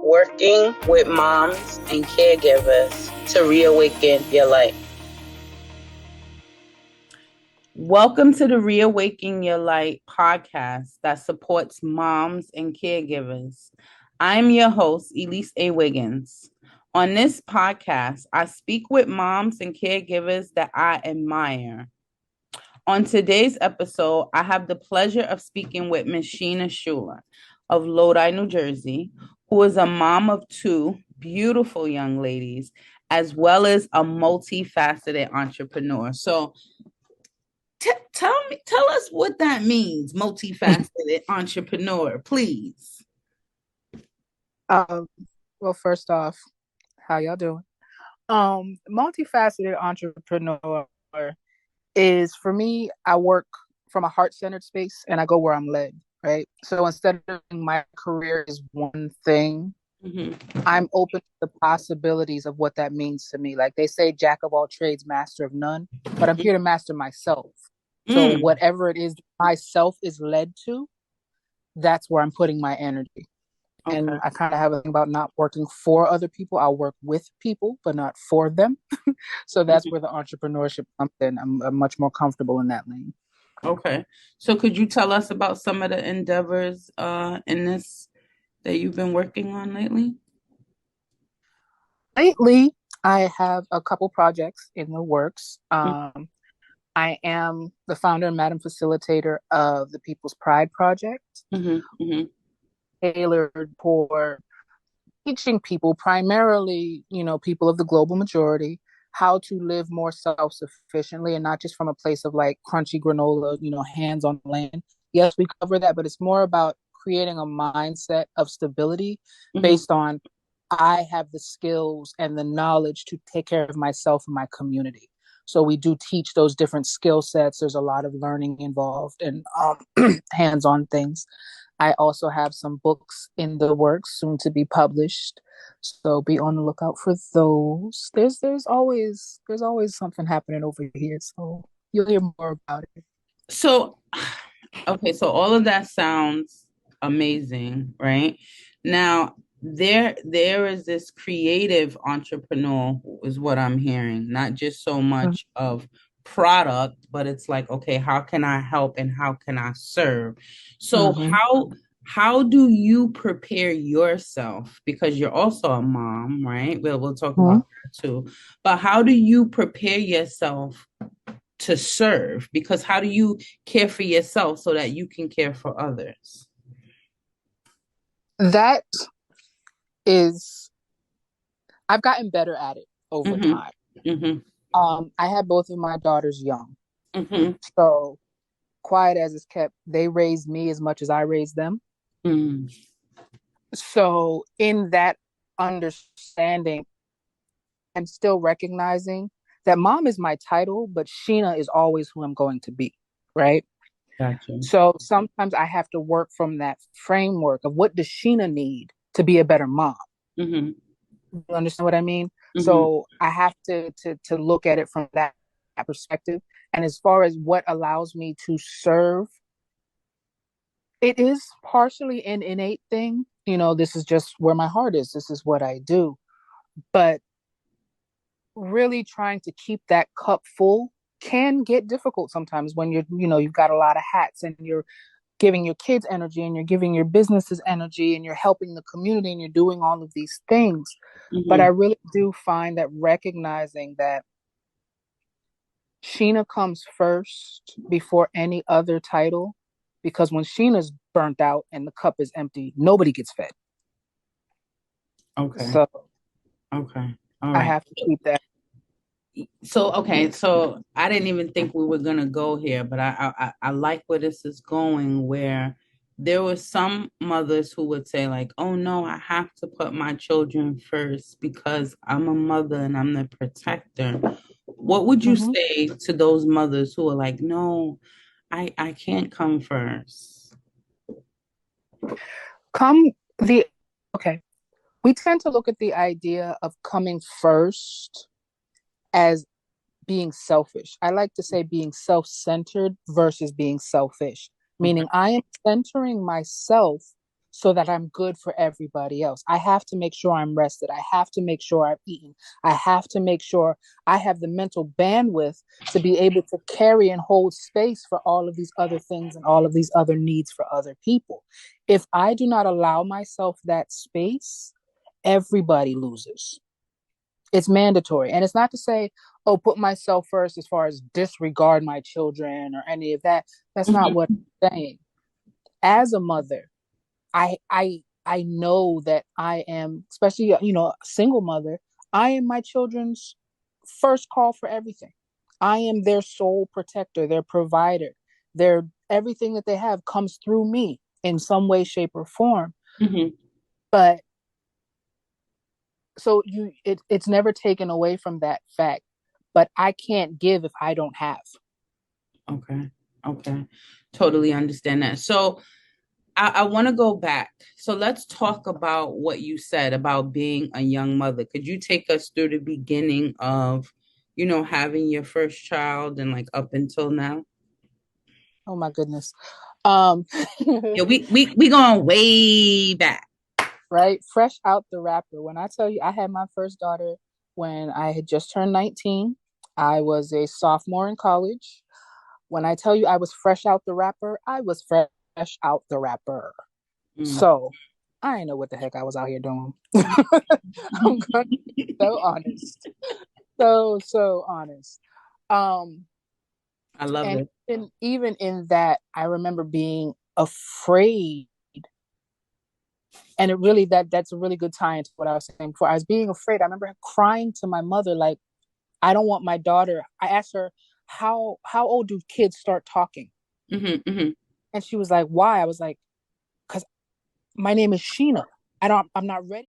working with moms and caregivers to reawaken your life. Welcome to the Reawaken Your Light podcast that supports moms and caregivers. I'm your host, Elise A. Wiggins. On this podcast, I speak with moms and caregivers that I admire. On today's episode, I have the pleasure of speaking with Ms. Sheena Schuler of Lodi, New Jersey, who is a mom of two beautiful young ladies, as well as a multifaceted entrepreneur. So tell us what that means, multifaceted entrepreneur, please. Well, first off, how y'all doing? Multifaceted entrepreneur is, for me, I work from a heart-centered space and I go where I'm led, right? So instead of my career is one thing, I'm open to the possibilities of what that means to me. Like they say, jack of all trades, master of none, but I'm here to master myself. So whatever it is myself is led to, that's where I'm putting my energy. Okay. And I kind of have a thing about not working for other people. I'll work with people, but not for them. So that's where the entrepreneurship comes in. I'm much more comfortable in that lane. Okay. So could you tell us about some of the endeavors in this that you've been working on lately? Lately, I have a couple projects in the works. I am the founder and madam facilitator of the People's Pride Project, tailored for teaching people, primarily, people of the global majority, how to live more self-sufficiently and not just from a place of like crunchy granola, hands on land. Yes, we cover that, but it's more about creating a mindset of stability based on I have the skills and the knowledge to take care of myself and my community. So we do teach those different skill sets. There's a lot of learning involved and hands-on things. I also have some books in the works, soon to be published. So be on the lookout for those. There's always something happening over here. So you'll hear more about it. So, okay, so all of that sounds amazing, right? Now, there is this creative entrepreneur is what I'm hearing, not just so much of product, but it's like, okay, how can I help and how can I serve? So how do you prepare yourself? Because you're also a mom, right? We'll talk about that too. But how do you prepare yourself to serve? Because how do you care for yourself so that you can care for others? That is, I've gotten better at it over time. I had both of my daughters young. So quiet as it's kept, they raised me as much as I raised them. So in that understanding, I'm still recognizing that mom is my title, but Sheena is always who I'm going to be, right? Gotcha. So sometimes I have to work from that framework of what does Sheena need to be a better mom? You understand what I mean? So I have to look at it from that perspective. And as far as what allows me to serve, it is partially an innate thing. This is just where my heart is. This is what I do. But really trying to keep that cup full can get difficult sometimes when you've got a lot of hats and you're giving your kids energy and you're giving your businesses energy and you're helping the community and you're doing all of these things. But I really do find that recognizing that Sheena comes first before any other title, because when Sheena's burnt out and the cup is empty, nobody gets fed. Okay. So okay. All right. I have to keep that. So I didn't even think we were gonna go here, but I like where this is going, where there were some mothers who would say like, oh no, I have to put my children first because I'm a mother and I'm the protector. What would you say to those mothers who are like, no, I can't come first? We tend to look at the idea of coming first as being selfish. I like to say being self-centered versus being selfish, meaning I am centering myself so that I'm good for everybody else. I have to make sure I'm rested. I have to make sure I've eaten. I have to make sure I have the mental bandwidth to be able to carry and hold space for all of these other things and all of these other needs for other people. If I do not allow myself that space, everybody loses. It's mandatory. And it's not to say, oh, put myself first as far as disregard my children or any of that. That's not Mhm. what I'm saying. As a mother, I know that I am, especially a single mother, I am my children's first call for everything. I am their sole protector, their provider. Their everything that they have comes through me in some way, shape, or form. Mhm. But so it's never taken away from that fact. But I can't give if I don't have. Okay. Okay. Totally understand that. So I want to go back. So let's talk about what you said about being a young mother. Could you take us through the beginning of, having your first child and like up until now? Oh my goodness. Um Yeah, we going way back. right? Fresh out the wrapper. When I tell you I had my first daughter when I had just turned 19, I was a sophomore in college. When I tell you I was fresh out the wrapper, I was fresh out the wrapper. Mm. So I didn't know what the heck I was out here doing. I'm gonna be so honest. So honest. Um, I love and it. even in that, I remember being afraid. And it really that's a really good tie into what I was saying before. I was being afraid. I remember crying to my mother, like, I don't want my daughter. I asked her, how old do kids start talking? Hmm. Hmm. And she was like, why? I was like, because my name is Sheena. I'm not ready.